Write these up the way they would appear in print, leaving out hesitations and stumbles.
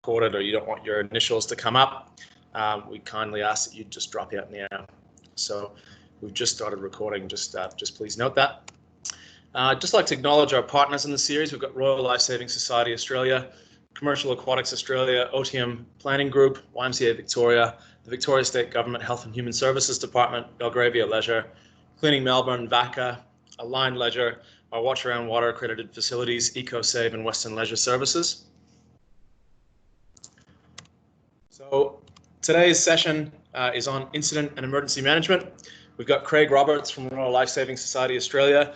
recorded or you don't want your initials to come up, we kindly ask that you just drop out in the air. So we've just started recording, just please note that. I'd just like to acknowledge our partners in the series. We've got Royal Lifesaving Society Australia, Commercial Aquatics Australia, OTM Planning Group, YMCA Victoria, the Victoria State Government Health and Human Services Department, Belgravia Leisure, Cleaning Melbourne, VACA, Aligned Leisure, our Watch Around Water accredited facilities, EcoSave and Western Leisure Services. So today's session is on incident and emergency management. We've got Craig Roberts from Royal Lifesaving Society Australia.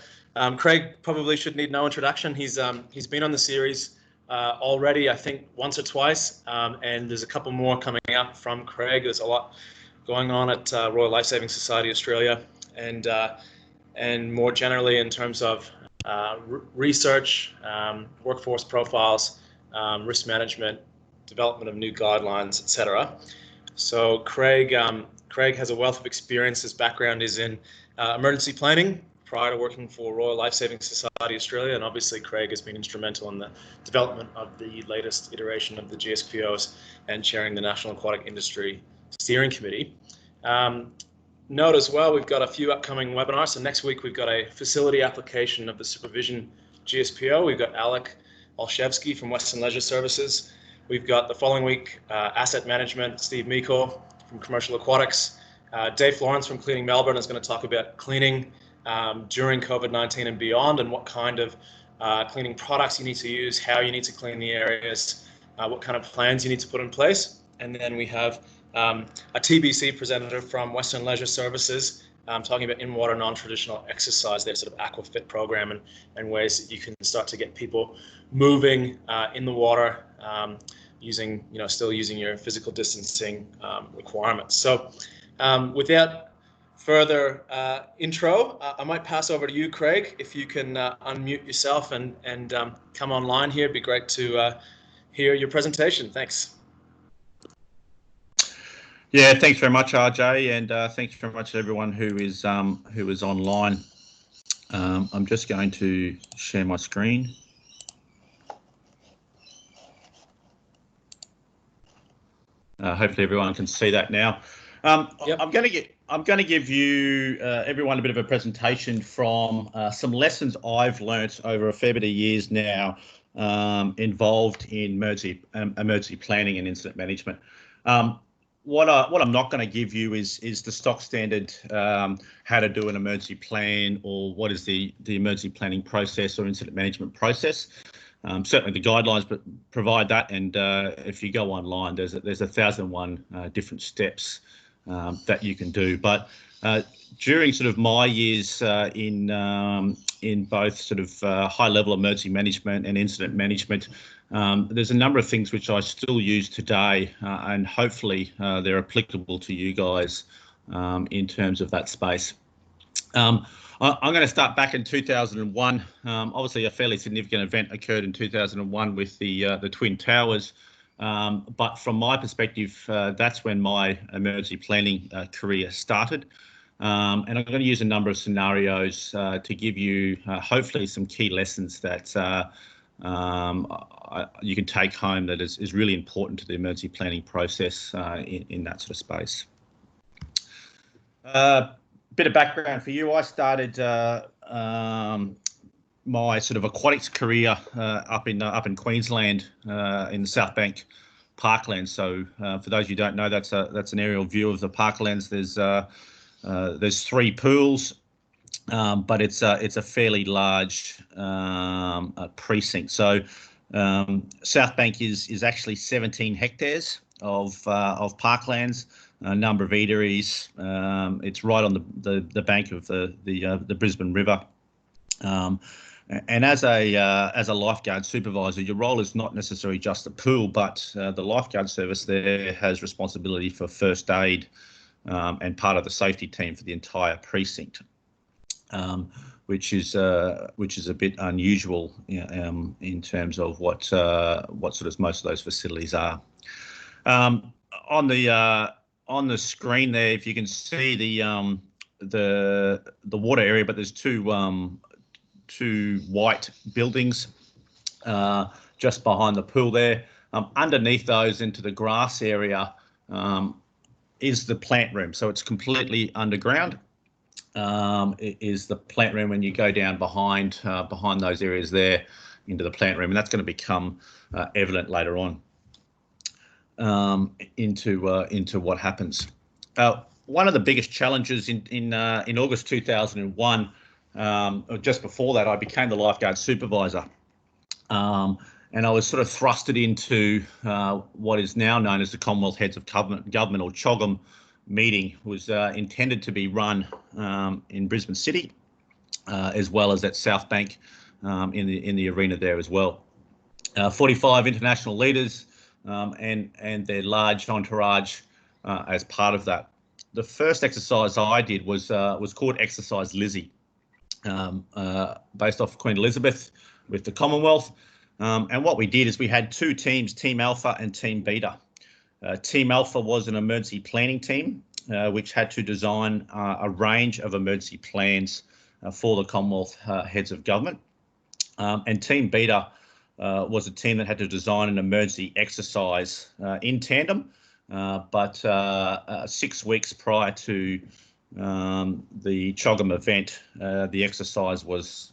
Craig probably should need no introduction. He's been on the series already, I think, once or twice, and there's a couple more coming up from Craig. There's a lot going on at Royal Lifesaving Society Australia, and more generally in terms of research, workforce profiles, risk management, development of new guidelines, etc. So Craig has a wealth of experience. His background is in emergency planning prior to working for Royal Lifesaving Society Australia, and obviously Craig has been instrumental in the development of the latest iteration of the GSPOs and chairing the National Aquatic Industry Steering Committee. Note as well, we've got a few upcoming webinars. So next week we've got a facility application of the supervision GSPO. We've got Alec Olszewski from Western Leisure Services. We've got the following week asset management, Steve Miko from Commercial Aquatics. Dave Florence from Cleaning Melbourne is going to talk about cleaning during COVID-19 and beyond, and what kind of cleaning products you need to use, how you need to clean the areas, what kind of plans you need to put in place. And then we have a TBC presenter from Western Leisure Services talking about in-water non-traditional exercise, their sort of aquafit program, and ways that you can start to get people moving in the water using, still using your physical distancing requirements. So without further intro, I might pass over to you, Craig. If you can unmute yourself and come online here, it'd be great to hear your presentation. Thanks. Yeah, thanks very much, RJ, and thanks very much to everyone who is online. I'm just going to share my screen. Hopefully everyone can see that now. Yep. I'm going to give you everyone a bit of a presentation from some lessons I've learnt over a fair bit of years now involved in emergency planning and incident management. What I'm not going to give you is the stock standard how to do an emergency plan, or what is the emergency planning process or incident management process. Certainly the guidelines provide that, and if you go online, there's 1,001 different steps that you can do. But during sort of my years in both sort of high-level emergency management and incident management, there's a number of things which I still use today, and hopefully they're applicable to you guys in terms of that space. I'm going to start back in 2001. Obviously, a fairly significant event occurred in 2001 with the Twin Towers. But from my perspective, that's when my emergency planning career started. And I'm going to use a number of scenarios to give you hopefully some key lessons that you can take home that is really important to the emergency planning process in that sort of space. Bit of background for you. I started my sort of aquatics career up in Queensland in the South Bank Parklands. So for those who don't know, that's an aerial view of the Parklands. There's 3 pools, but it's a fairly large precinct. So South Bank is actually 17 hectares of parklands, a number of eateries. It's right on the bank of the Brisbane River. And as a lifeguard supervisor, your role is not necessarily just the pool, but the lifeguard service there has responsibility for first aid and part of the safety team for the entire precinct, which is a bit unusual in terms of what sort of most of those facilities are. On the screen there, if you can see the water area, but there's two white buildings just behind the pool there. Underneath those, into the grass area, is the plant room. So it's completely underground. It is the plant room when you go down behind those areas there into the plant room, and that's going to become evident later on into what happens. One of the biggest challenges in August 2001, just before that, I became the lifeguard supervisor, and I was sort of thrusted into what is now known as the Commonwealth Heads of Government, or CHOGM, meeting. It was intended to be run in Brisbane City, as well as at South Bank in the arena there as well. 45 international leaders and their large entourage as part of that. The first exercise I did was called Exercise Lizzie, based off Queen Elizabeth with the Commonwealth. And what we did is we had two teams, Team Alpha and Team Beta. Team Alpha was an emergency planning team, which had to design a range of emergency plans for the Commonwealth Heads of Government. And Team Beta was a team that had to design an emergency exercise in tandem, but 6 weeks prior to the CHOGM event, the exercise was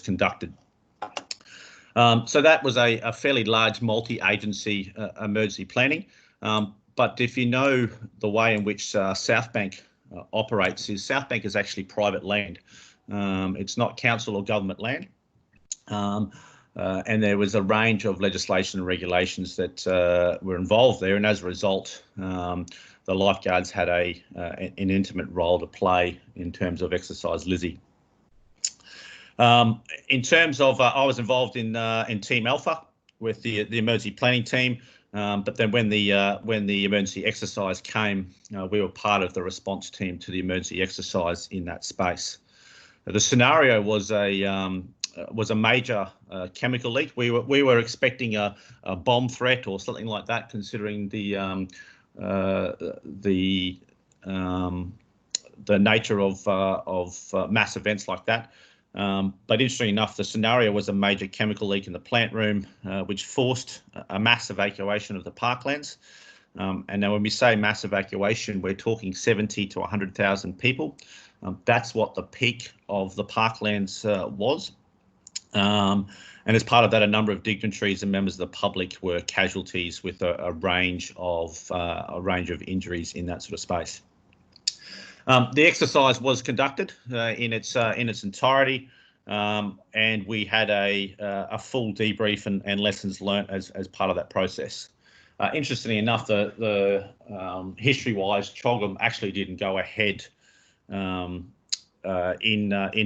conducted. So that was a fairly large multi-agency emergency planning. But if you know the way in which South Bank operates, is South Bank is actually private land. It's not council or government land. And there was a range of legislation and regulations that were involved there, and as a result, the lifeguards had an intimate role to play in terms of Exercise Lizzie. In terms of, I was involved in Team Alpha with the emergency planning team, but then when the emergency exercise came, we were part of the response team to the emergency exercise in that space. The scenario was a major chemical leak. We were expecting a bomb threat or something like that, considering the nature of mass events like that. But interestingly enough, the scenario was a major chemical leak in the plant room, which forced a mass evacuation of the parklands. And now when we say mass evacuation, we're talking 70 to 100,000 people. That's what the peak of the parklands was. And as part of that, a number of dignitaries and members of the public were casualties, with a range of injuries in that sort of space. The exercise was conducted in its entirety, and we had a full debrief and lessons learnt as part of that process. Interestingly enough, the history-wise, CHOGM actually didn't go ahead in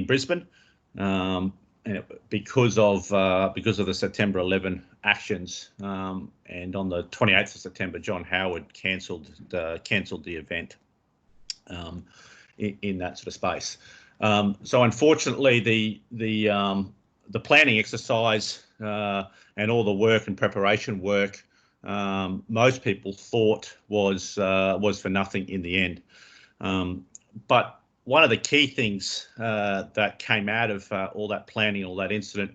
Brisbane because of the September 11 actions, and on the 28th of September, John Howard cancelled the event in that sort of space. So unfortunately, the planning exercise and all the work and preparation work, most people thought was for nothing in the end. But one of the key things that came out of all that planning, all that incident,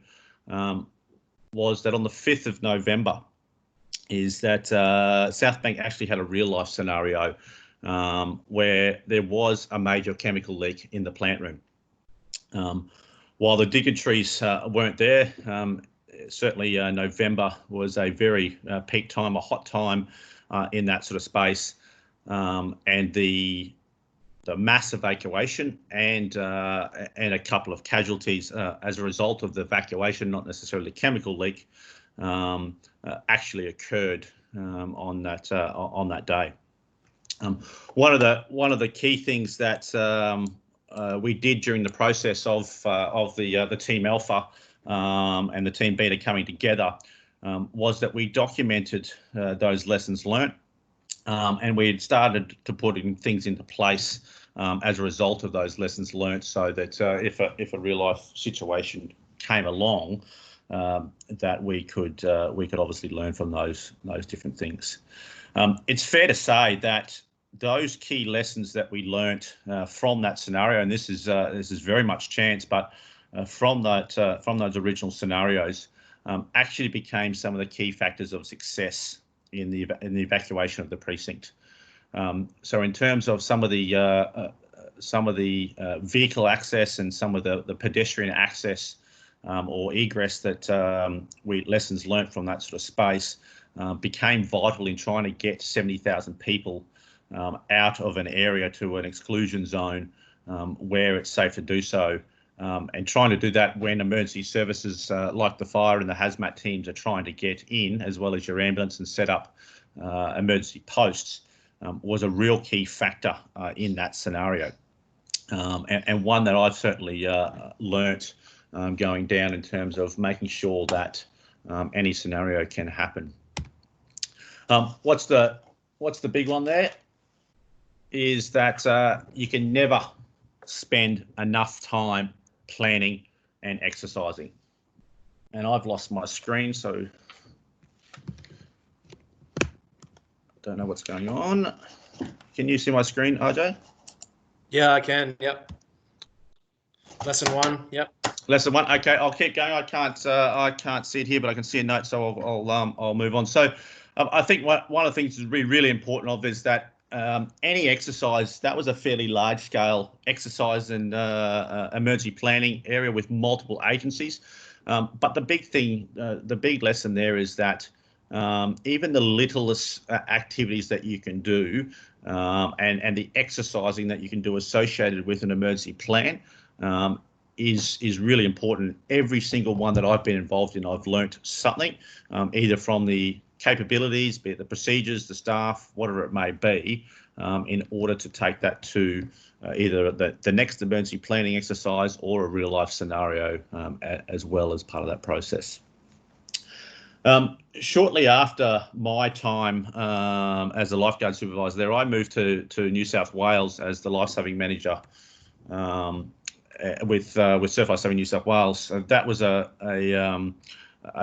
was that on the 5th of November, is that South Bank actually had a real life scenario where there was a major chemical leak in the plant room. While the dignitaries weren't there, certainly November was a very peak time, a hot time in that sort of space, and the mass evacuation and a couple of casualties as a result of the evacuation, not necessarily a chemical leak, actually occurred on that day. One of the key things that we did during the process of the Team Alpha and the Team Beta coming together was that we documented those lessons learnt, and we had started to put things into place as a result of those lessons learnt, so that if a real life situation came along, that we could obviously learn from those different things. It's fair to say that those key lessons that we learnt from that scenario, and this is very much chance, but from those original scenarios, actually became some of the key factors of success in the evacuation of the precinct. So in terms of some of the vehicle access and some of the pedestrian access or egress that lessons learnt from that sort of space became vital in trying to get 70,000 people out of an area to an exclusion zone where it's safe to do so, and trying to do that when emergency services like the fire and the hazmat teams are trying to get in, as well as your ambulance, and set up emergency posts, was a real key factor in that scenario, and one that I've certainly learnt going down in terms of making sure that any scenario can happen. What's the big one there is that you can never spend enough time planning and exercising. And I've lost my screen, so I don't know what's going on. Can you see my screen, RJ? Yeah, I can. Yep. Lesson 1. Yep. Lesson 1. Okay, I'll keep going. I can't see it here, but I can see a note, so I'll move on. So I think one of the things that's really important of is that any exercise, that was a fairly large scale exercise and emergency planning area with multiple agencies. But the big thing, the big lesson there is that even the littlest activities that you can do and the exercising that you can do associated with an emergency plan is really important. Every single one that I've been involved in, I've learnt something, either from the capabilities, be it the procedures, the staff, whatever it may be, in order to take that to either the next emergency planning exercise or a real life scenario as well as part of that process. Shortly after my time as a lifeguard supervisor there, I moved to New South Wales as the lifesaving manager with Surf Lifesaving New South Wales. That was a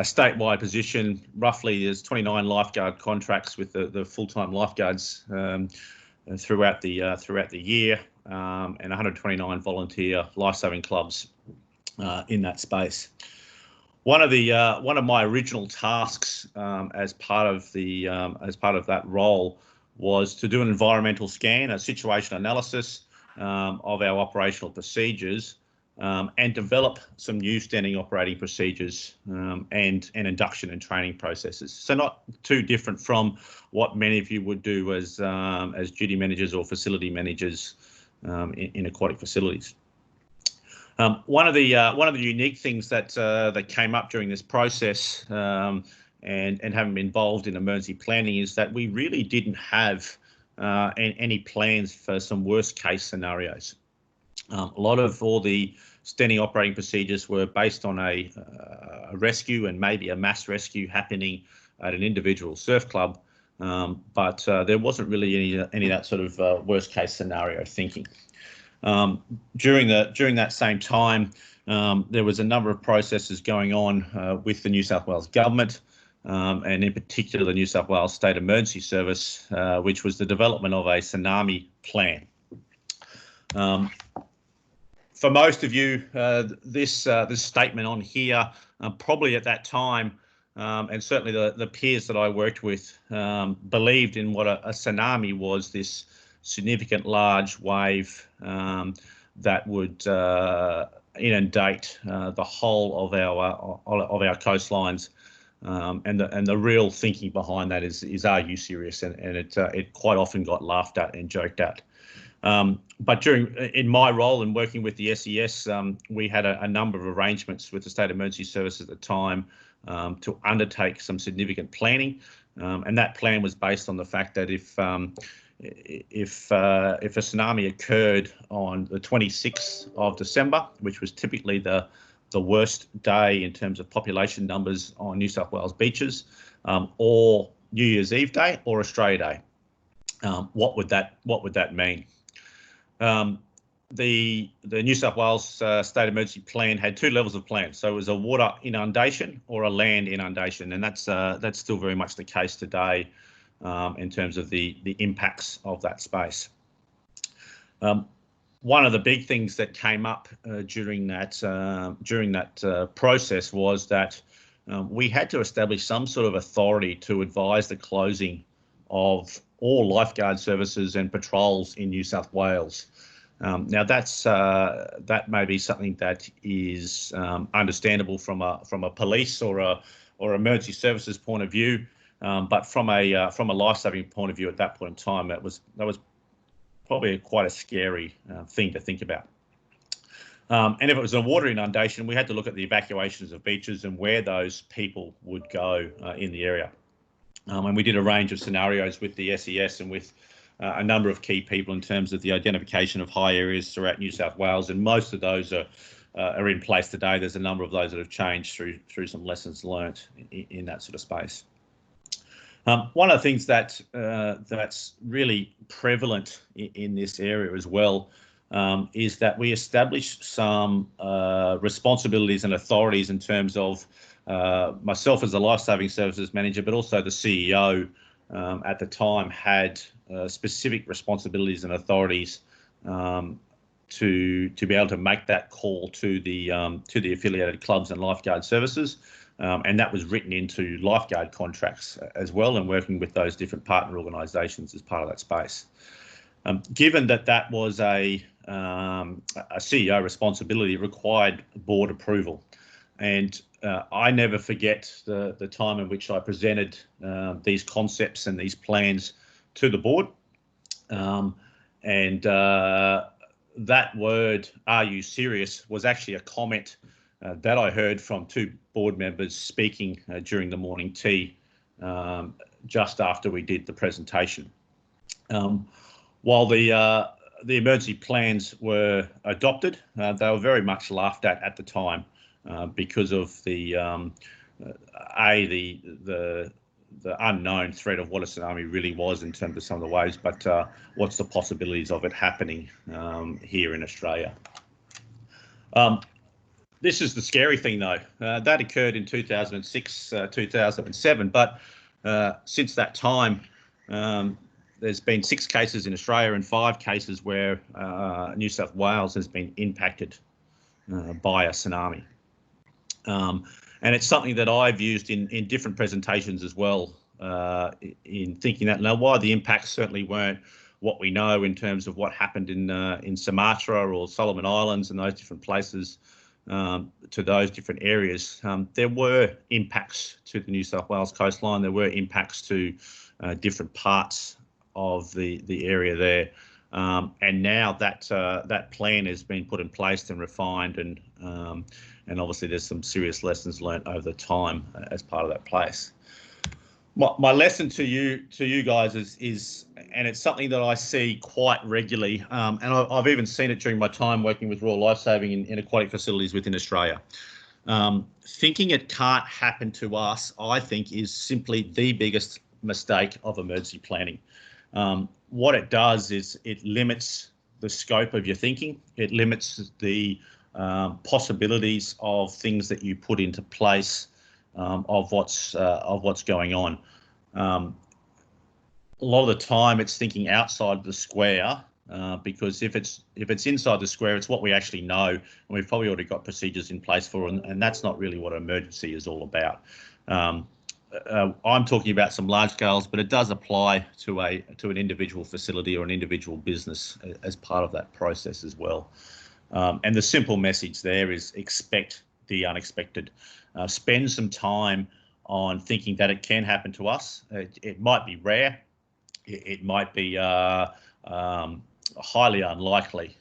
statewide position. Roughly, there's 29 lifeguard contracts with the full-time lifeguards throughout the year, and 129 volunteer lifesaving clubs in that space. One of my original tasks as part of that role was to do an environmental scan, a situation analysis of our operational procedures, and develop some new standing operating procedures and induction and training processes. So not too different from what many of you would do as duty managers or facility managers in aquatic facilities. One of the unique things that came up during this process and having been involved in emergency planning is that we really didn't have any plans for some worst case scenarios. A lot of all the standing operating procedures were based on a rescue and maybe a mass rescue happening at an individual surf club, but there wasn't really any of that sort of worst case scenario thinking. During that same time, there was a number of processes going on with the New South Wales government, and in particular the New South Wales State Emergency Service, which was the development of a tsunami plan. For most of you, this statement on here, probably at that time, and certainly the peers that I worked with, believed in what a tsunami was, this significant large wave that would inundate the whole of our coastlines, and the real thinking behind that is are you serious? And it quite often got laughed at and joked at. But in my role in working with the SES, we had a number of arrangements with the State Emergency Service at the time to undertake some significant planning, and that plan was based on the fact that if a tsunami occurred on the 26th of December, which was typically the worst day in terms of population numbers on New South Wales beaches, or New Year's Eve Day or Australia Day, what would that mean? The New South Wales State Emergency Plan had two levels of plan. So it was a water inundation or a land inundation, and that's still very much the case today in terms of the impacts of that space. One of the big things that came up during that process was that we had to establish some sort of authority to advise the closing of all lifeguard services and patrols in New South Wales. Now that may be something that is understandable from a police or emergency services point of view, but from a life-saving point of view at that point in time, that was probably quite a scary thing to think about. And if it was a water inundation, we had to look at the evacuations of beaches and where those people would go in the area. And we did a range of scenarios with the SES and with a number of key people in terms of the identification of high areas throughout New South Wales, and most of those are in place today. There's a number of those that have changed through some lessons learnt in that sort of space. One of the things that's really prevalent in this area as well is that we established some responsibilities and authorities in terms of myself as a life-saving services manager, but also the CEO at the time had specific responsibilities and authorities to be able to make that call to the affiliated clubs and lifeguard services, and that was written into lifeguard contracts as well, and working with those different partner organisations as part of that space. Given that was a CEO responsibility, it required board approval, and I never forget the time in which I presented these concepts and these plans to the board, and that word, "Are you serious?" was actually a comment that I heard from two board members speaking during the morning tea just after we did the presentation. While the emergency plans were adopted, they were very much laughed at the time because of the unknown threat of what a tsunami really was in terms of some of the waves, but what's the possibilities of it happening here in Australia. This is the scary thing, though. That occurred in 2006, 2007, but since that time, there's been 6 cases in Australia and 5 cases where New South Wales has been impacted by a tsunami. And it's something that I've used in different presentations as well, in thinking that now why the impacts certainly weren't what we know in terms of what happened in Sumatra or Solomon Islands and those different places to those different areas. There were impacts to the New South Wales coastline. There were impacts to different parts of the area there, and now that plan has been put in place and refined, and obviously there's some serious lessons learnt over the time as part of that place. My lesson to you guys is, and it's something that I see quite regularly, and I've even seen it during my time working with Royal Lifesaving in aquatic facilities within Australia. Thinking it can't happen to us, I think, is simply the biggest mistake of emergency planning. What it does is it limits the scope of your thinking. It limits the possibilities of things that you put into place, of what's going on. A lot of the time, it's thinking outside the square, because if it's inside the square, it's what we actually know, and we've probably already got procedures in place for, and that's not really what emergency is all about. I'm talking about some large scales, but it does apply to an individual facility or an individual business as part of that process as well. And the simple message there is expect the unexpected. Spend some time on thinking that it can happen to us. It might be rare. It might be highly unlikely.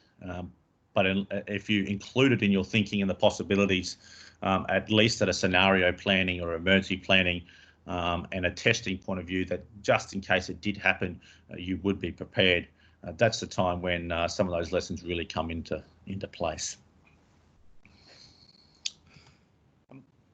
But if you include it in your thinking and the possibilities, at least at a scenario planning or emergency planning, and a testing point of view, that just in case it did happen, you would be prepared. That's the time when some of those lessons really come into place.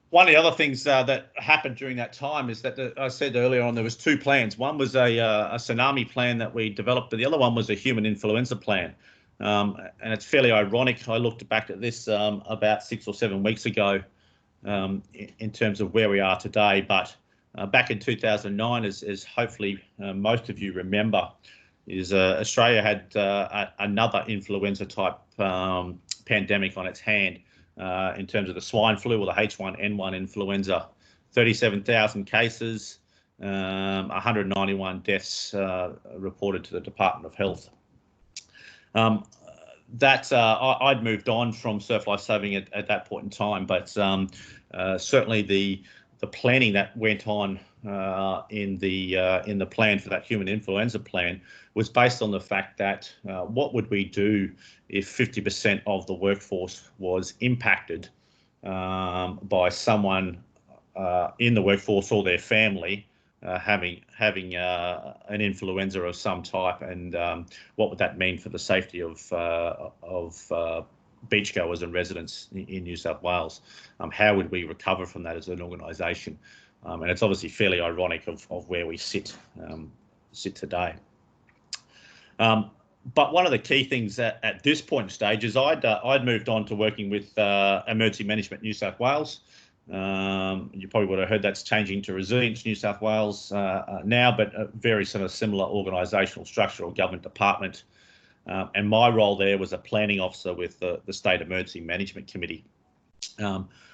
One of the other things that happened during that time is that I said earlier on, there was 2 plans. One was a tsunami plan that we developed, but the other one was a human influenza plan. And it's fairly ironic. I looked back at this about 6 or 7 weeks ago in terms of where we are today. But back in 2009, as hopefully most of you remember, is Australia had another influenza type pandemic on its hand in terms of the swine flu or the H1N1 influenza 37,000 cases, 191 deaths reported to the Department of Health. I'd moved on from surf lifesaving at that point in time, but certainly the planning that went on in the plan for that human influenza plan was based on the fact that what would we do if 50% of the workforce was impacted by someone in the workforce or their family having an influenza of some type, and what would that mean for the safety of beachgoers and residents in New South Wales? How would we recover from that as an organisation? And it's obviously fairly ironic of where we sit today. But one of the key things at this point in stage is I'd moved on to working with Emergency Management New South Wales. You probably would have heard that's changing to Resilience New South Wales now, but a very sort of similar organisational structure or government department. And my role there was a planning officer with the State Emergency Management Committee.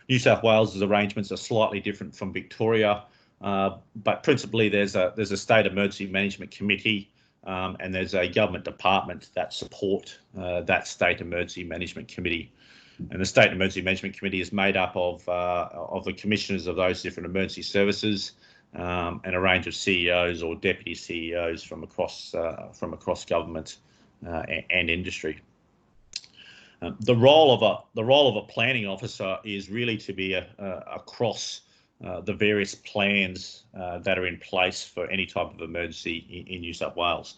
New South Wales's arrangements are slightly different from Victoria, but principally there's a State Emergency Management Committee and there's a government department that support that State Emergency Management Committee. And the State Emergency Management Committee is made up of the commissioners of those different emergency services and a range of CEOs or deputy CEOs from across government and industry. The role of a planning officer is really to be across the various plans that are in place for any type of emergency in New South Wales.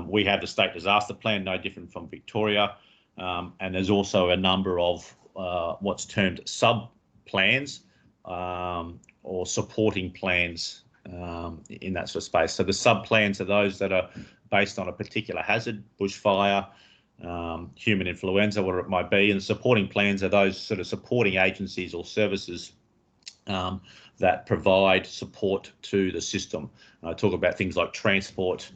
We have the State Disaster Plan, no different from Victoria. And there's also a number of what's termed sub-plans or supporting plans in that sort of space. So the sub-plans are those that are based on a particular hazard, bushfire, human influenza, whatever it might be, and the supporting plans are those sort of supporting agencies or services that provide support to the system. I talk about things like transport,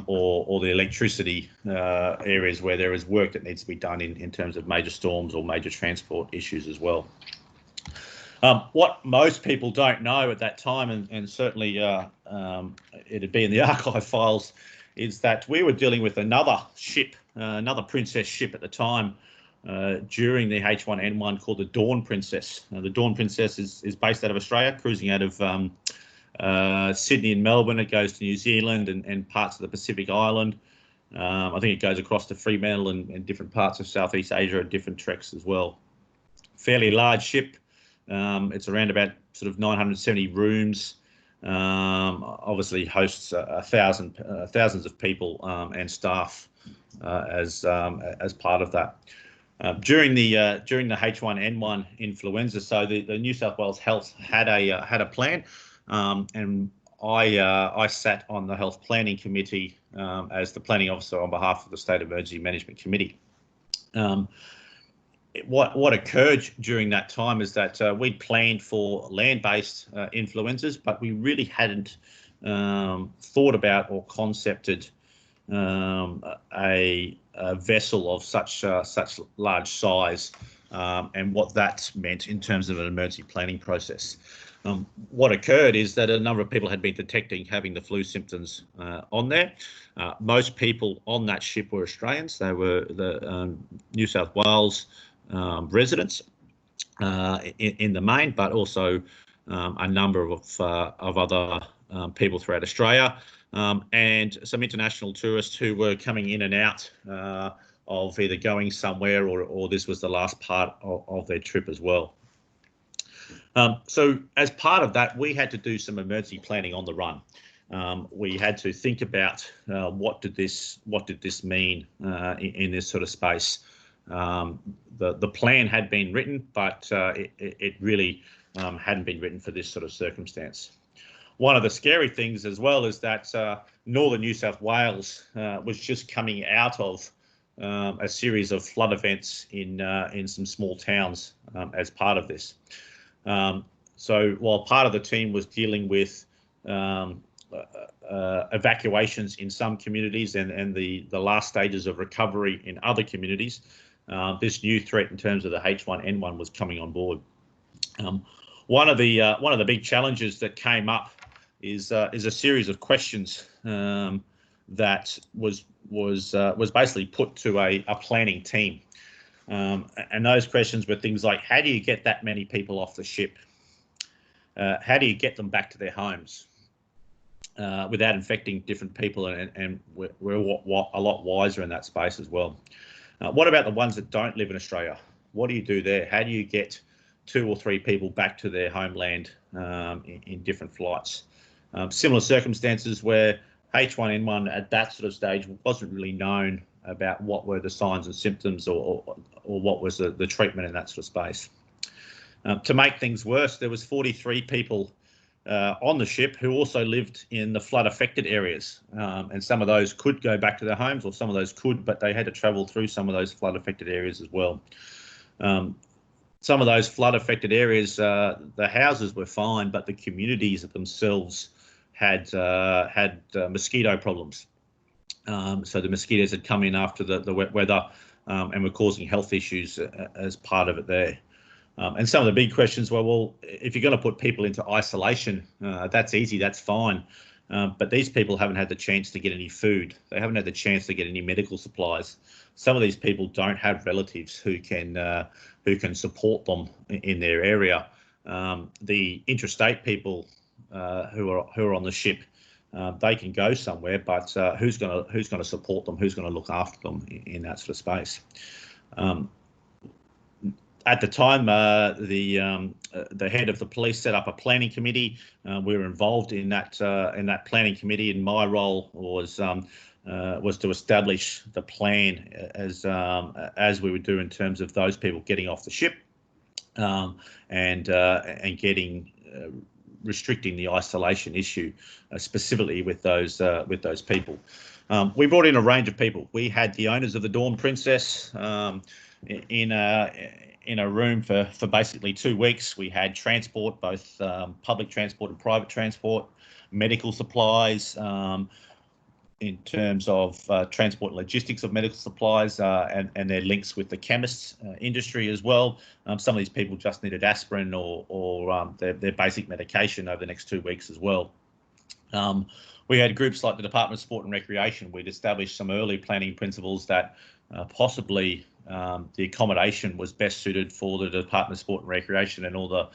or the electricity areas where there is work that needs to be done in terms of major storms or major transport issues as well. What most people don't know at that time, and certainly it'd be in the archive files, is that we were dealing with another ship, another Princess ship at the time during the H1N1 called the Dawn Princess. The Dawn Princess is based out of Australia, cruising out of Sydney and Melbourne. It goes to New Zealand and parts of the Pacific Island. I think it goes across to Fremantle and different parts of Southeast Asia at different treks as well. Fairly large ship. It's around about sort of 970 rooms. Obviously hosts thousands of people and staff as part of that. During the H1N1 influenza, so the New South Wales Health had a plan. And I sat on the Health Planning Committee as the planning officer on behalf of the State Emergency Management Committee. What occurred during that time is that we'd planned for land-based influenzas, but we really hadn't thought about or concepted a vessel of such large size and what that meant in terms of an emergency planning process. What occurred is that a number of people had been detecting having the flu symptoms on there. Most people on that ship were Australians. They were the New South Wales residents in the main, but also a number of other people throughout Australia and some international tourists who were coming in and out of either going somewhere or this was the last part of their trip as well. So as part of that, we had to do some emergency planning on the run. We had to think about what did this mean in this sort of space. The plan had been written, but it really hadn't been written for this sort of circumstance. One of the scary things as well is that northern New South Wales was just coming out of a series of flood events in some small towns as part of this. So while part of the team was dealing with evacuations in some communities and the last stages of recovery in other communities, this new threat in terms of the H1N1 was coming on board. one of the big challenges that came up is a series of questions that was basically put to a planning team, and those questions were things like, how do you get that many people off the ship? How do you get them back to their homes without infecting different people? And we're a lot wiser in that space as well. What about the ones that don't live in Australia? What do you do there? How do you get 2 or 3 people back to their homeland in different flights? Similar circumstances where H1N1 at that sort of stage wasn't really known about what were the signs and symptoms or what was the treatment in that sort of space. To make things worse, there was 43 people on the ship who also lived in the flood affected areas, and some of those could go back to their homes, or some of those could, but they had to travel through some of those flood affected areas as well. Some of those flood affected areas, the houses were fine, but the communities themselves had mosquito problems. So the mosquitoes had come in after the wet weather and were causing health issues as part of it there. And some of the big questions were, well, if you're going to put people into isolation, that's easy, that's fine. But these people haven't had the chance to get any food. They haven't had the chance to get any medical supplies. Some of these people don't have relatives who can support them in their area. The interstate people who are on the ship, they can go somewhere, but who's going to support them? Who's going to look after them in that sort of space? At the time, the head of the police set up a planning committee. We were involved in that planning committee, and my role was to establish the plan as we would do in terms of those people getting off the ship, and getting restricting the isolation issue, specifically with those people. We brought in a range of people. We had the owners of the Dawn Princess in a room for basically 2 weeks. We had transport, both public transport and private transport, medical supplies, in terms of transport and logistics of medical supplies, and their links with the chemists industry as well. Some of these people just needed aspirin or their basic medication over the next 2 weeks as well. We had groups like the Department of Sport and Recreation. We'd established some early planning principles that possibly the accommodation was best suited for the Department of Sport and Recreation and all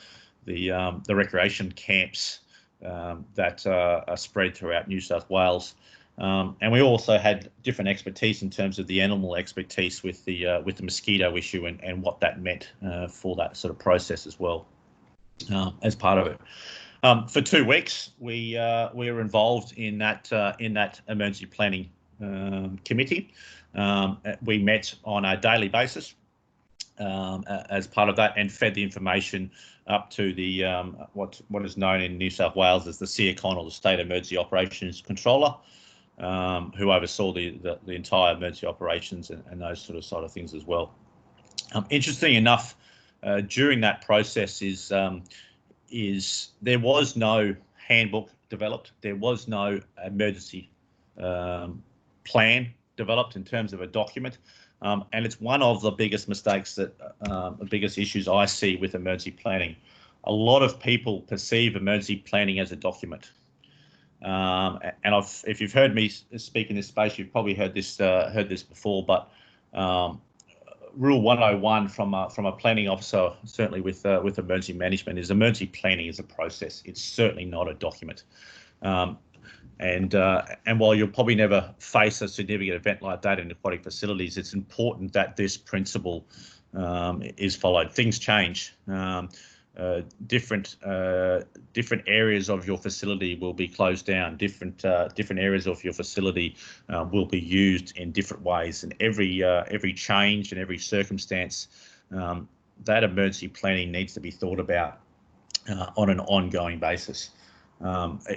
the recreation camps that are spread throughout New South Wales. And we also had different expertise in terms of the animal expertise with the mosquito issue and what that meant for that sort of process as well, as part of it. For 2 weeks, we were involved in that emergency planning committee. We met on a daily basis as part of that, and fed the information up to the what is known in New South Wales as the CECON, or the State Emergency Operations Controller, who oversaw the entire emergency operations and those sort of things as well. Interesting enough, during that process is there was no handbook developed. There was no emergency plan developed in terms of a document, and it's one of the biggest mistakes the biggest issues I see with emergency planning. A lot of people perceive emergency planning as a document, and if you've heard me speak in this space, you've probably heard this before. But Rule 101 from a planning officer, certainly with emergency management, is emergency planning is a process. It's certainly not a document. And while you'll probably never face a significant event like that in aquatic facilities, it's important that this principle is followed. Things change. Different areas of your facility will be closed down. Different areas of your facility will be used in different ways. And every change and every circumstance, that emergency planning needs to be thought about on an ongoing basis.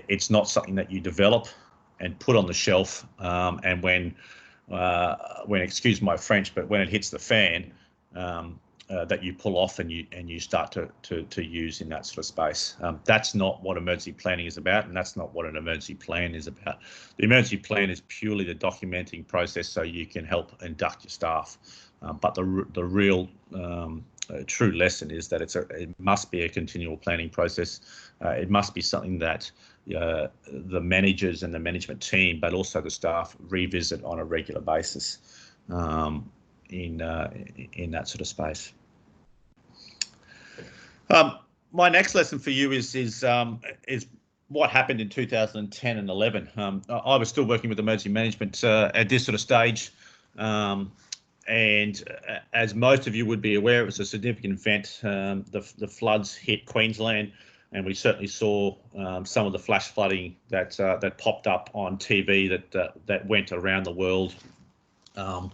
It's not something that you develop and put on the shelf, and when excuse my French, but when it hits the fan, that you pull off and you start to use in that sort of space. That's not what emergency planning is about, and that's not what an emergency plan is about. The emergency plan is purely the documenting process so you can help induct your staff. But the real true lesson is that it must be a continual planning process. It must be something that the managers and the management team, but also the staff, revisit on a regular basis in that sort of space. My next lesson for you is what happened in 2010 and 11. I was still working with emergency management at this sort of stage. And as most of you would be aware, it was a significant event. The floods hit Queensland, and we certainly saw some of the flash flooding that popped up on TV that went around the world of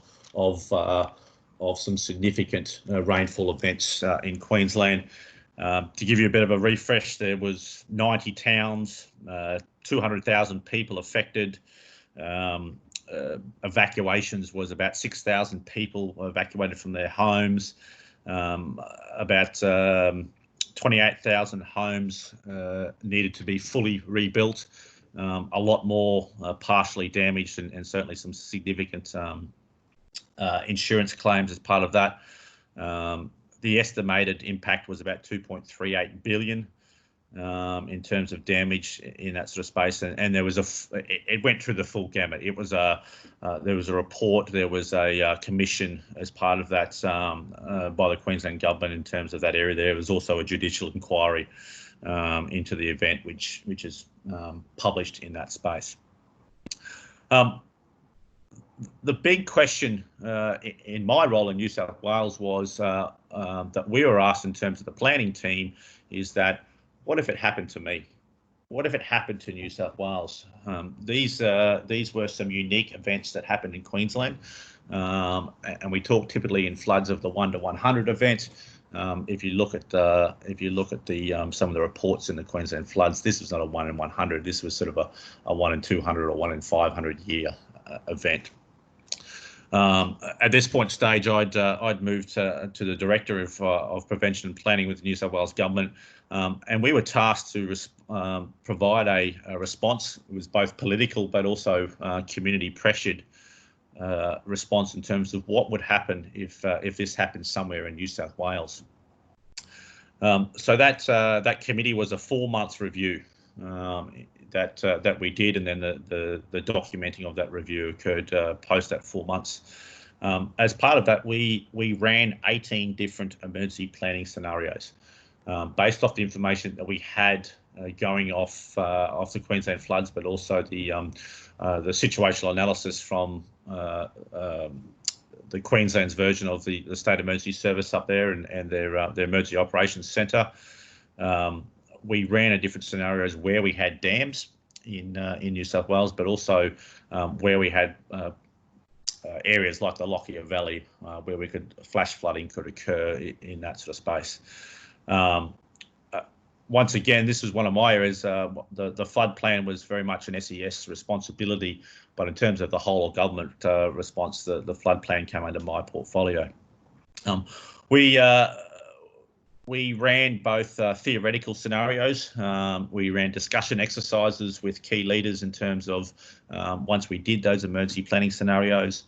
some significant rainfall events in Queensland. To give you a bit of a refresh, there was 90 towns, 200,000 people affected. Evacuations was about 6,000 people evacuated from their homes. About 28,000 homes needed to be fully rebuilt. A lot more partially damaged, and certainly some significant insurance claims as part of that. The estimated impact was about 2.38 billion in terms of damage in that sort of space, and there was it went through the full gamut. It was there was a report, there was a commission as part of that by the Queensland government in terms of that area. There was also a judicial inquiry into the event, which is published in that space. The big question in my role in New South Wales was that we were asked in terms of the planning team is that, what if it happened to me? What if it happened to New South Wales? These were some unique events that happened in Queensland, and we talk typically in floods of the 1 to 100 event. If you look at some of the reports in the Queensland floods, this was not a 1 in 100. This was sort of a 1 in 200 or 1 in 500 year event. At this point stage, I'd moved to the Director of Prevention and Planning with the New South Wales Government, and we were tasked to provide a response. It was both political but also community pressured response in terms of what would happen if this happened somewhere in New South Wales. So that committee was a 4-month review that we did, and then the documenting of that review occurred post that 4 months. As part of that, we ran 18 different emergency planning scenarios based off the information that we had going off the Queensland floods, but also the situational analysis from the Queensland's version of the State Emergency Service up there and their Emergency Operations Centre. We ran a different scenarios where we had dams in New South Wales, but also where we had areas like the Lockyer Valley where flash flooding could occur in that sort of space. Once again, this was one of my areas. The flood plan was very much an SES responsibility, but in terms of the whole of government response, the flood plan came under my portfolio. We ran both theoretical scenarios. We ran discussion exercises with key leaders in terms of once we did those emergency planning scenarios,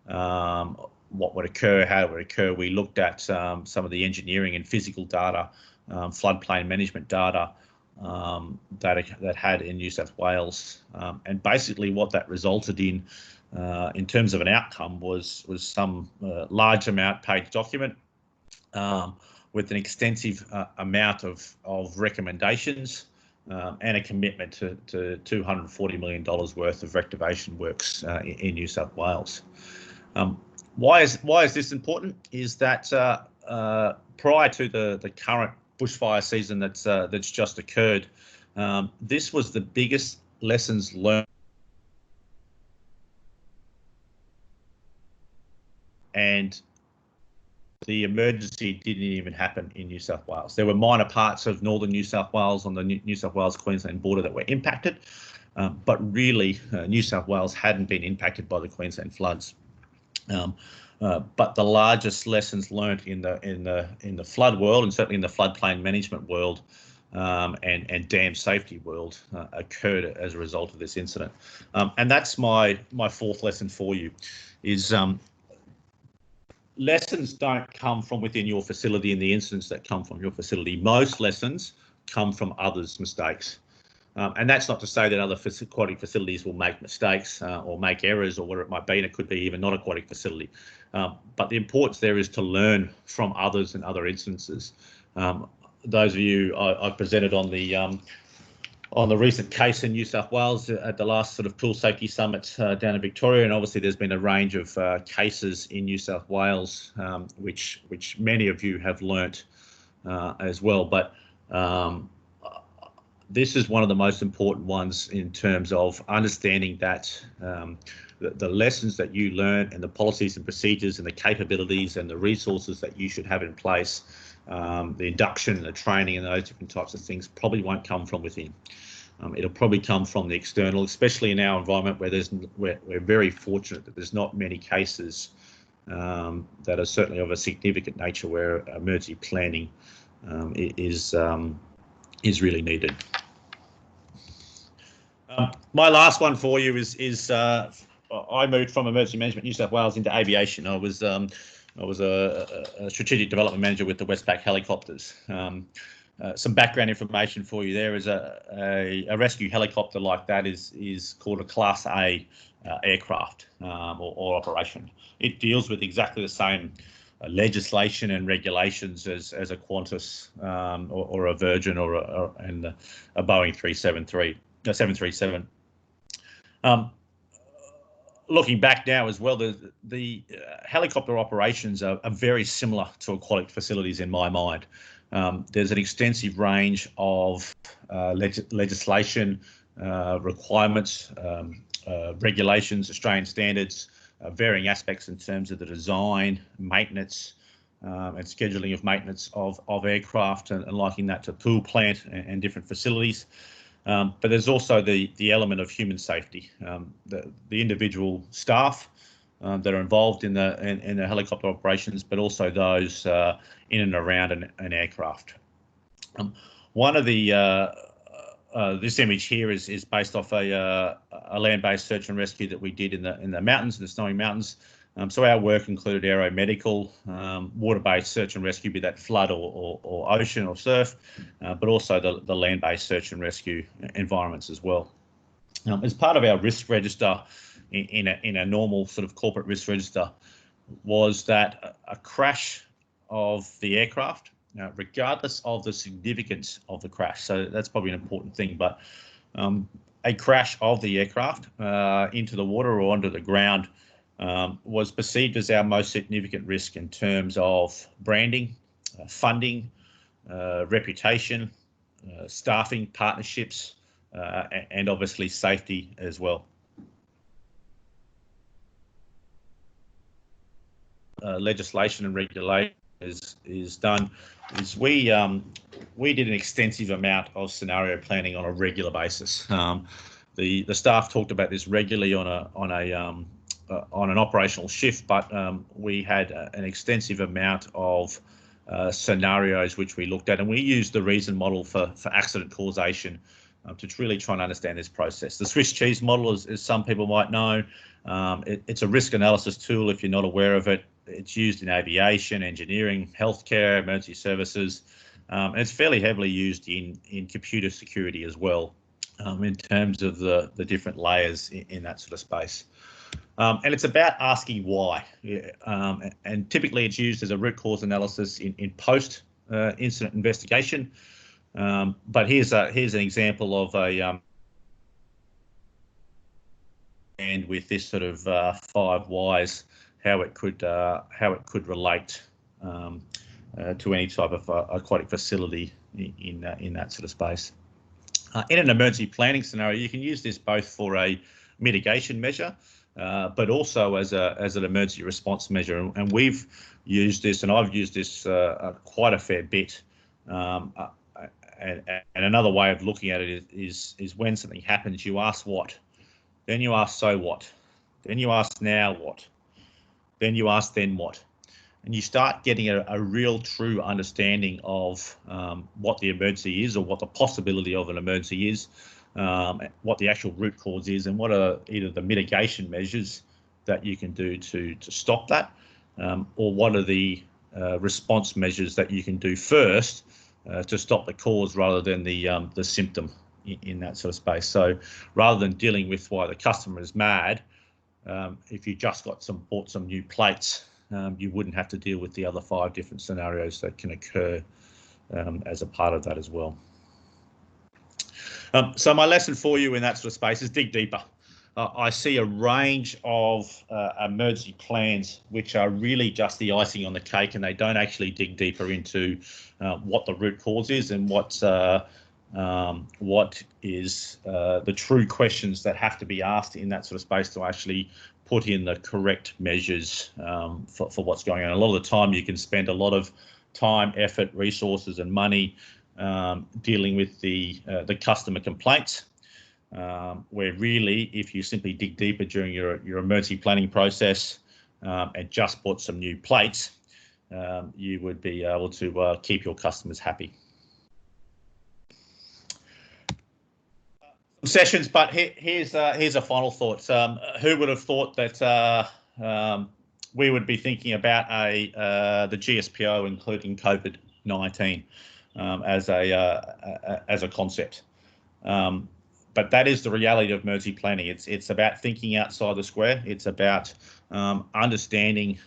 what would occur, how it would occur. We looked at some of the engineering and physical data, floodplain management data that had in New South Wales, and basically what that resulted in terms of an outcome was some large amount page document with an extensive amount of recommendations and a commitment to $240 million worth of rectivation works in New South Wales. Why is this important? Is that prior to the current bushfire season that's just occurred, this was the biggest lessons learned, and the emergency didn't even happen in New South Wales. There were minor parts of northern New South Wales on the New South Wales-Queensland border that were impacted, but really New South Wales hadn't been impacted by the Queensland floods. But the largest lessons learned in the flood world, and certainly in the floodplain management world and dam safety world, occurred as a result of this incident. And that's my fourth lesson for you, is lessons don't come from within your facility and the incidents that come from your facility. Most lessons come from others' mistakes. And that's not to say that other aquatic facilities will make mistakes or make errors or whatever it might be, and it could be even not aquatic facility. But the importance there is to learn from others and other instances. Those of you I've presented on the recent case in New South Wales at the last sort of pool safety summit down in Victoria, and obviously there's been a range of cases in New South Wales, which many of you have learnt as well. But this is one of the most important ones in terms of understanding that the lessons that you learn and the policies and procedures and the capabilities and the resources that you should have in place, the induction and the training and those different types of things probably won't come from within. It'll probably come from the external, especially in our environment where we're very fortunate that there's not many cases that are certainly of a significant nature where emergency planning is really needed. My last one for you is I moved from Emergency Management New South Wales into aviation. I was a strategic development manager with the Westpac helicopters. Some background information for you there is a rescue helicopter like that is called a Class A aircraft or operation. It deals with exactly the same legislation and regulations as a Qantas or a Virgin or a Boeing 737. Looking back now as well, the helicopter operations are very similar to aquatic facilities in my mind. There's an extensive range of legislation, requirements, regulations, Australian standards, varying aspects in terms of the design, maintenance, and scheduling of maintenance of aircraft and liking that to pool plant and different facilities. But there's also the element of human safety, the individual staff that are involved in the helicopter operations, but also those in and around an aircraft. One of the this image here is based off a land-based search and rescue that we did in the mountains, in the snowy mountains. So our work included aeromedical, water-based search and rescue, be that flood or ocean or surf, but also the land-based search and rescue environments as well. As part of our risk register in a normal sort of corporate risk register was that a crash of the aircraft, regardless of the significance of the crash, so that's probably an important thing, but a crash of the aircraft into the water or onto the ground was perceived as our most significant risk in terms of branding, funding, reputation, staffing, partnerships, and obviously safety as well. Legislation and regulation is done is we did an extensive amount of scenario planning on a regular basis. The staff talked about this regularly on an operational shift, but we had an extensive amount of scenarios which we looked at, and we used the reason model for accident causation to really try and understand this process. The Swiss cheese model, as some people might know, it's a risk analysis tool if you're not aware of it. It's used in aviation, engineering, healthcare, emergency services, and it's fairly heavily used in computer security as well, in terms of the different layers in that sort of space. And it's about asking why, and typically it's used as a root cause analysis in post incident investigation. But here's an example of and with this sort of 5 whys, how it could relate to any type of aquatic facility in that sort of space. In an emergency planning scenario, you can use this both for a mitigation measure, but also as an emergency response measure. And we've used this, and I've used this quite a fair bit. And another way of looking at it is when something happens, you ask what, then you ask so what, then you ask now what, then you ask then what, and you start getting a real true understanding of what the emergency is, or what the possibility of an emergency is, what the actual root cause is, and what are either the mitigation measures that you can do to stop that, or what are the response measures that you can do first to stop the cause rather than the symptom in that sort of space. So rather than dealing with why the customer is mad, if you just bought some new plates, you wouldn't have to deal with the other 5 different scenarios that can occur as a part of that as well. So my lesson for you in that sort of space is dig deeper. I see a range of emergency plans which are really just the icing on the cake, and they don't actually dig deeper into what the root cause is and what is the true questions that have to be asked in that sort of space to actually put in the correct measures for what's going on. A lot of the time you can spend a lot of time, effort, resources and money dealing with the customer complaints, where really if you simply dig deeper during your emergency planning process and just bought some new plates, you would be able to keep your customers happy. Sessions, but here's a final thought. Who would have thought that we would be thinking about the GSPO including COVID-19 as a concept? But that is the reality of emergency planning. It's about thinking outside the square. It's about understanding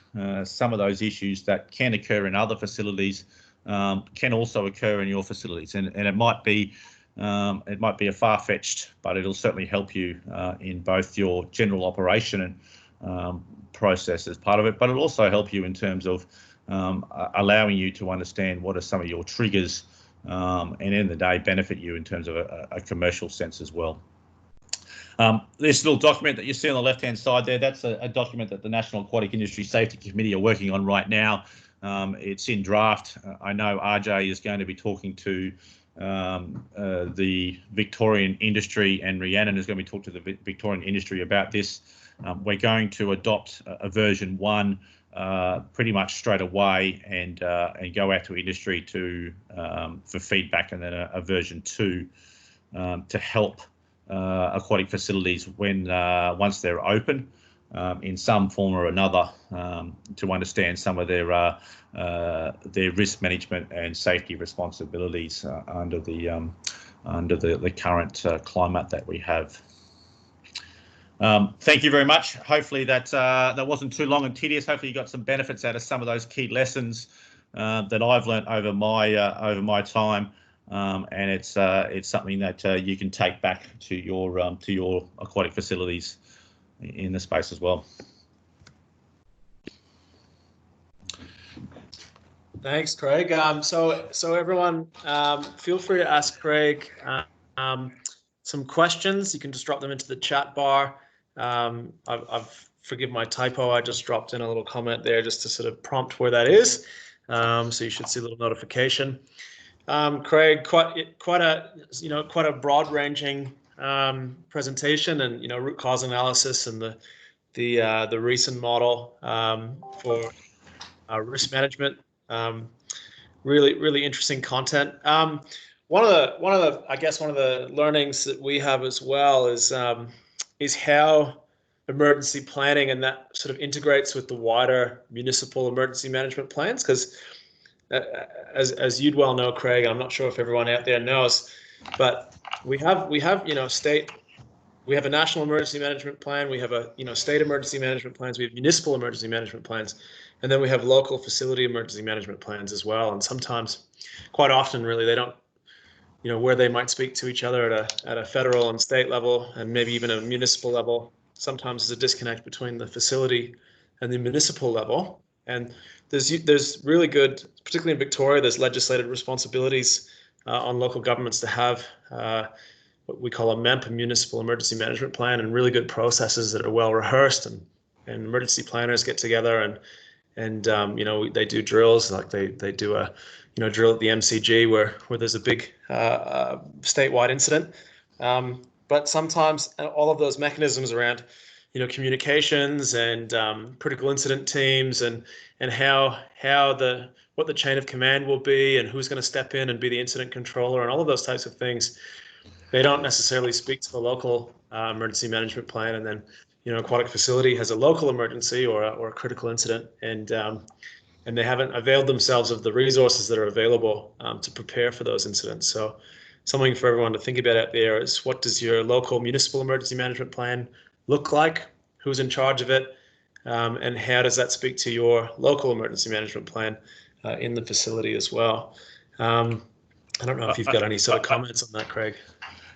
some of those issues that can occur in other facilities can also occur in your facilities, and it might be a far-fetched, but it'll certainly help you in both your general operation and process as part of it, but it'll also help you in terms of allowing you to understand what are some of your triggers and in the day benefit you in terms of a commercial sense as well. This little document that you see on the left-hand side there, that's a document that the National Aquatic Industry Safety Committee are working on right now. It's in draft. I know RJ is going to be talking to the Victorian industry, and Rhiannon is going to be talking to the Victorian industry about this. We're going to adopt a version 1 pretty much straight away and go out to industry for feedback, and then a version 2 to help aquatic facilities once they're open in some form or another to understand some of their risk management and safety responsibilities under the current climate that we have. Thank you very much. Hopefully that wasn't too long and tedious. Hopefully you got some benefits out of some of those key lessons that I've learnt over my time, and it's something that you can take back to your aquatic facilities in the space as well. Thanks, Craig. So everyone, feel free to ask Craig some questions. You can just drop them into the chat bar. I've forgive my typo. I just dropped in a little comment there just to sort of prompt where that is. So you should see a little notification. Craig, quite a broad-ranging presentation, and root cause analysis and the recent model for risk management. Really interesting content. One of the learnings that we have as well is how emergency planning and that sort of integrates with the wider municipal emergency management plans, because as you'd well know, Craig, I'm not sure if everyone out there knows, but we have a national emergency management plan, we have state emergency management plans, we have municipal emergency management plans, and then we have local facility emergency management plans as well. And sometimes, quite often, really, they don't, where they might speak to each other at a federal and state level, and maybe even a municipal level. Sometimes there's a disconnect between the facility and the municipal level. And there's really good, particularly in Victoria, there's legislated responsibilities on local governments to have what we call a MEMP, a municipal emergency management plan, and really good processes that are well rehearsed, and emergency planners get together and they do drills, like they do a drill at the MCG where there's a big statewide incident. But sometimes all of those mechanisms around communications and critical incident teams and what the chain of command will be and who's going to step in and be the incident controller and all of those types of things, they don't necessarily speak to the local emergency management plan. And then aquatic facility has a local emergency or a critical incident, and they haven't availed themselves of the resources that are available to prepare for those incidents. So something for everyone to think about out there is, what does your local municipal emergency management plan look like? Who's in charge of it? And how does that speak to your local emergency management plan in the facility as well? I don't know if you've got any sort of comments on that, Craig.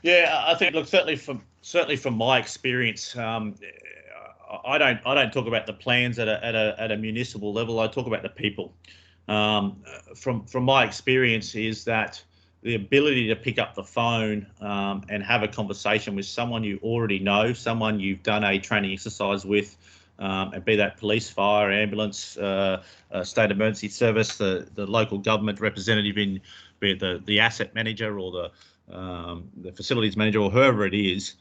Yeah, I think, look, certainly from my experience, I don't talk about the plans at a municipal level. I talk about the people. From my experience is that the ability to pick up the phone and have a conversation with someone you already know, someone you've done a training exercise with, and be that police, fire, ambulance, state emergency service, the local government representative, be it the asset manager or the facilities manager or whoever it is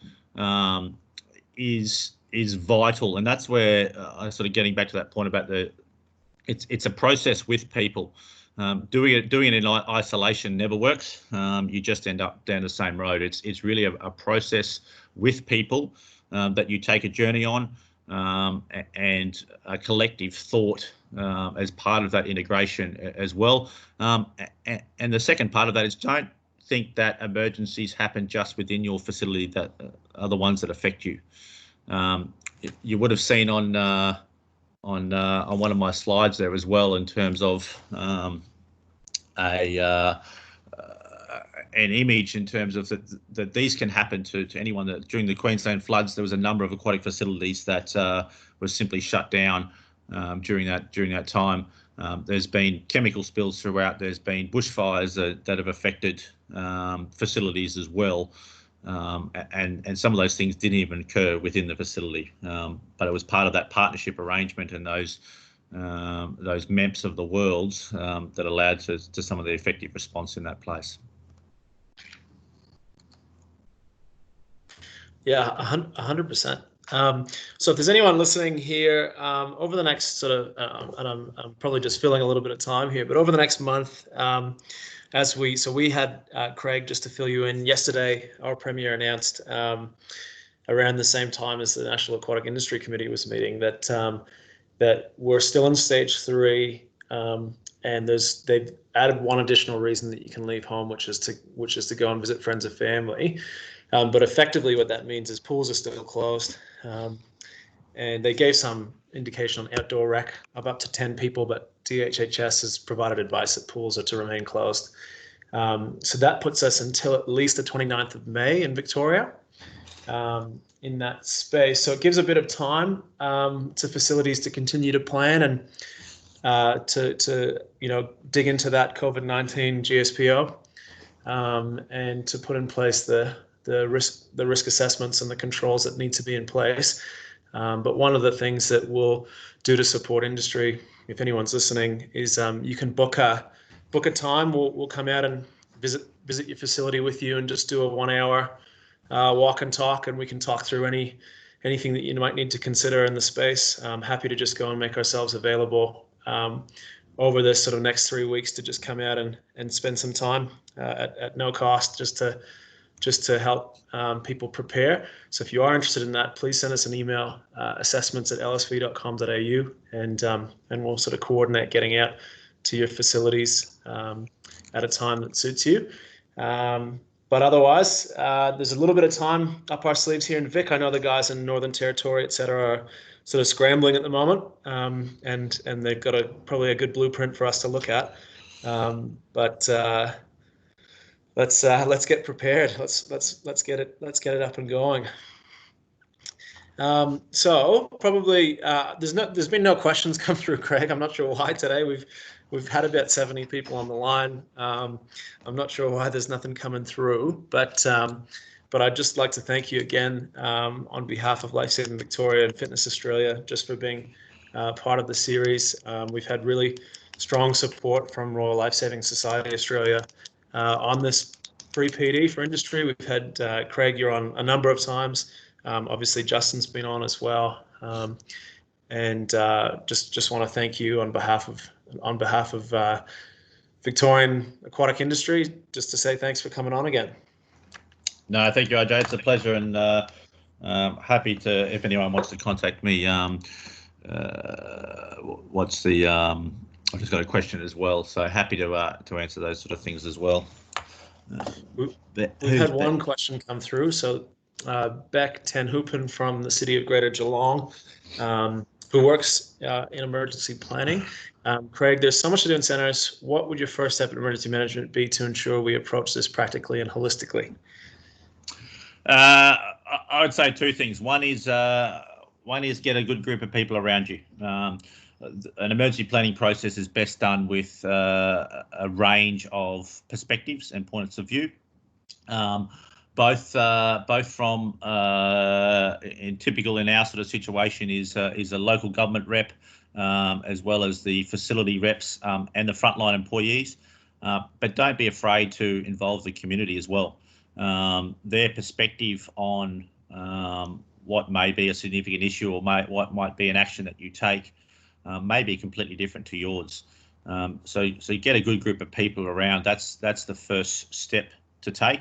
vital. And that's where I'm sort of getting back to that point about it's a process with people. Doing it in isolation never works. You just end up down the same road. It's really a process with people that you take a journey on, and a collective thought as part of that integration as well. And the second part of that is, don't think that emergencies happen just within your facility that are the ones that affect you. You would have seen on one of my slides there as well, in terms of an image in terms of that these can happen to anyone. That during the Queensland floods, there was a number of aquatic facilities that were simply shut down during that time. There's been chemical spills throughout. There's been bushfires that have affected facilities as well. And some of those things didn't even occur within the facility, but it was part of that partnership arrangement and those MEMPs of the world that allowed to some of the effective response in that place. Yeah, 100%. So if there's anyone listening here over the next sort of, and I'm probably just filling a little bit of time here, but over the next month, we had Craig, just to fill you in, yesterday our Premier announced around the same time as the National Aquatic Industry Committee was meeting that we're still in stage 3, and they've added one additional reason that you can leave home, which is to go and visit friends or family. But effectively what that means is pools are still closed. And they gave some indication on outdoor rec of up to 10 people, but DHHS has provided advice that pools are to remain closed. So that puts us until at least the 29th of May in Victoria in that space. So it gives a bit of time to facilities to continue to plan and to dig into that COVID-19 GSPO and to put in place the risk assessments and the controls that need to be in place. But one of the things that we'll do to support industry, if anyone's listening, is you can book a time. We'll come out and visit your facility with you and just do a 1-hour walk and talk, and we can talk through anything that you might need to consider in the space. I'm happy to just go and make ourselves available over this sort of next 3 weeks to just come out and spend some time at no cost, just to help people prepare. So if you are interested in that, please send us an email, assessments@lsv.com.au, and we'll sort of coordinate getting out to your facilities at a time that suits you. But otherwise, there's a little bit of time up our sleeves here in Vic. I know the guys in Northern Territory, et cetera, are sort of scrambling at the moment, and they've got probably a good blueprint for us to look at. But let's get prepared. Let's get it up and going. So probably there's been no questions come through, Craig. I'm not sure why today. We've had about 70 people on the line. I'm not sure why there's nothing coming through, but I'd just like to thank you again on behalf of Lifesaving Victoria and Fitness Australia just for being part of the series. We've had really strong support from Royal Lifesaving Society Australia on this free PD for industry. We've had Craig, you're on a number of times. Obviously, Justin's been on as well, and just want to thank you on behalf of Victorian aquatic industry, just to say thanks for coming on again. No, thank you, AJ. It's a pleasure, and Happy to, if anyone wants to contact me. What's the? I've just got a question as well, so happy to answer those sort of things as well. We've had one question come through. So Beck Ten Hoopen from the city of Greater Geelong, who works in emergency planning. Craig, there's so much to do in centres. What would your first step in emergency management be to ensure we approach this practically and holistically? I would say two things. One is get a good group of people around you. An emergency planning process is best done with a range of perspectives and points of view. Both from in typical in our sort of situation is a local government rep, as well as the facility reps and the frontline employees. But don't be afraid to involve the community as well. Their perspective on what may be a significant issue or what might be an action that you take may be completely different to yours. So you get a good group of people around. That's the first step to take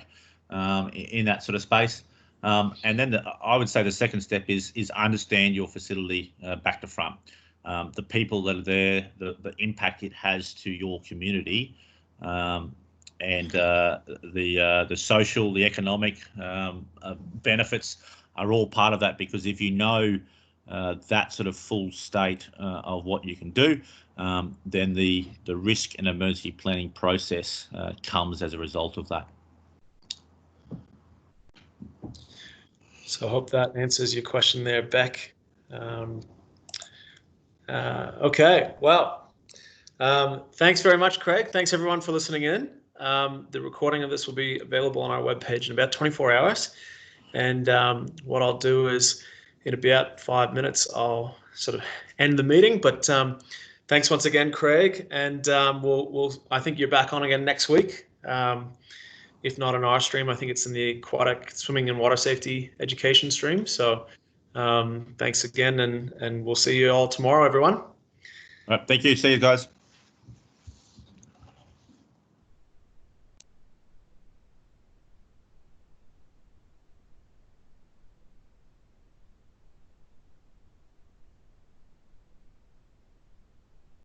in that sort of space. And then I would say the second step is understand your facility back to front. The people that are there, the impact it has to your community, and the social, the economic benefits are all part of that, because if you know that sort of full state of what you can do, then the risk and emergency planning process comes as a result of that. So I hope that answers your question there, Beck. Okay, well, thanks very much, Craig. Thanks everyone for listening in. The recording of this will be available on our webpage in about 24 hours. And what I'll do is, in about 5 minutes, I'll sort of end the meeting. But thanks once again, Craig. And I think you're back on again next week. If not in our stream, I think it's in the Aquatic Swimming and Water Safety Education stream. So thanks again, and we'll see you all tomorrow, everyone. All right, thank you. See you guys.